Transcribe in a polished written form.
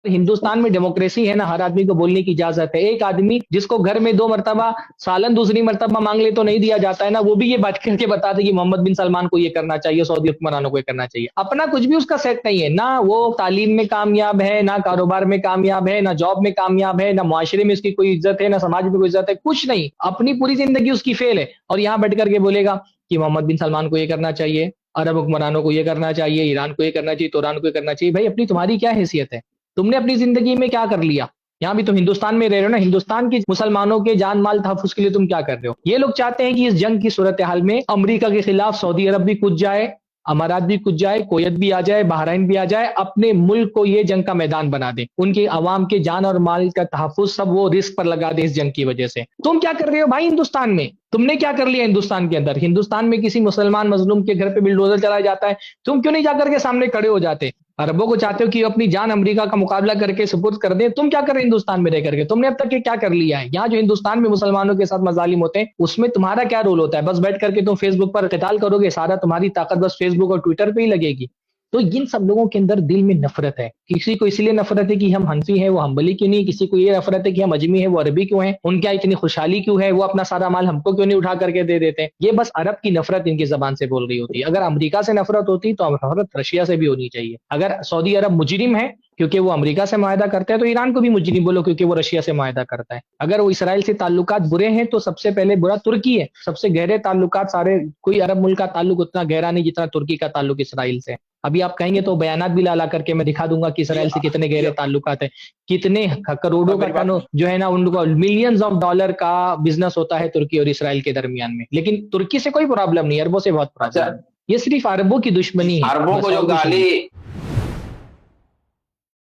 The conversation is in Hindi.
हिंदुस्तान में डेमोक्रेसी है ना, हर आदमी को बोलने की इजाजत है। एक आदमी जिसको घर में 2 मर्तबा सालन दूसरी मर्तबा मांग ले तो नहीं दिया जाता है ना, वो भी ये बात करके बताते कि मोहम्मद बिन सलमान को ये करना चाहिए, सऊदी हुक्मरानों को ये करना चाहिए। अपना कुछ भी उसका सेट नहीं है, ना वो तालीम में कामयाब है, ना कारोबार में कामयाब है, ना जॉब में कामयाब है, ना मुआशरे में उसकी कोई इज्जत है, ना समाज में कोई इज्जत है, कुछ नहीं। अपनी पूरी जिंदगी उसकी फेल है और यहाँ बैठ करके बोलेगा कि मोहम्मद बिन सलमान को ये करना चाहिए, अरब हुक्मरानों को ये करना चाहिए, ईरान को ये करना चाहिए, तुरान को ये करना चाहिए। भाई अपनी तुम्हारी क्या हैसियत है? तुमने अपनी जिंदगी में क्या कर लिया? यहाँ भी तुम हिंदुस्तान में रह रहे हो ना, हिंदुस्तान के मुसलमानों के जान माल तहफ्फुज़ के लिए तुम क्या कर रहे हो? ये लोग चाहते हैं कि इस जंग की सूरत हाल में अमेरिका के खिलाफ सऊदी अरब भी कूद जाए, अमारात भी कूद जाए, कुवैत भी आ जाए, बहरीन भी आ जाए, अपने मुल्क को ये जंग का मैदान बना दे। उनके अवाम के जान और माल का तहफ्फुज़ सब वो रिस्क पर लगा दे इस जंग की वजह से। तुम क्या कर रहे हो भाई हिंदुस्तान में? तुमने क्या कर लिया हिंदुस्तान के अंदर? हिंदुस्तान में किसी मुसलमान मजलूम के घर पे बिल्डोजर चलाया जाता है, तुम क्यों नहीं जाकर के सामने खड़े हो जाते? अरबों को चाहते हो कि अपनी जान अमेरिका का मुकाबला करके सुपुर्द कर दें, तुम क्या कर रहे हो हिंदुस्तान में रह करके? तुमने अब तक ये क्या कर लिया है? यहाँ जो हिंदुस्तान में मुसलमानों के साथ मजालिम होते हैं, उसमें तुम्हारा क्या रोल होता है? बस बैठ करके तुम फेसबुक पर क़िताल करोगे, सारा तुम्हारी ताकत बस फेसबुक और ट्विटर पे ही लगेगी। तो इन सब लोगों के अंदर दिल में नफरत है। किसी को इसलिए नफरत है कि हम हनफी हैं, वो हम्बली क्यों नहीं? किसी को ये नफरत है कि हम अजमी हैं, वो अरबी क्यों हैं? उनके यहाँ इतनी खुशहाली क्यों है? वो अपना सारा माल हमको क्यों नहीं उठा करके दे देते हैं? ये बस अरब की नफरत इनकी जबान से बोल रही होती है। अगर अमेरिका से नफरत होती तो नफरत रशिया से भी होनी चाहिए। अगर सऊदी अरब मुजरिम है क्योंकि वो अमेरिका से मुआहदा करते हैं, तो ईरान को भी मुजरिम बोलो क्योंकि वो रशिया से मुआहदा करता है। अगर वो इसराइल से ताल्लुकात बुरे हैं तो सबसे पहले बुरा तुर्की है। सबसे गहरे ताल्लुकात सारे, कोई अरब मुल्क का ताल्लुक उतना गहरा नहीं जितना तुर्की का ताल्लुक इसराइल से। अभी आप कहेंगे तो बयानात भी ला करके मैं दिखा दूंगा कि इसराइल से कितने गहरे ताल्लुकात है, कितने करोड़ों का टन जो है ना, उनको मिलियंस ऑफ डॉलर का बिजनेस होता है तुर्की और इसराइल के दरमियान में। लेकिन तुर्की से कोई प्रॉब्लम नहीं, अरबों से बहुत प्रॉब्लम है। ये सिर्फ अरबों की दुश्मनी है। अरबों को जो गाली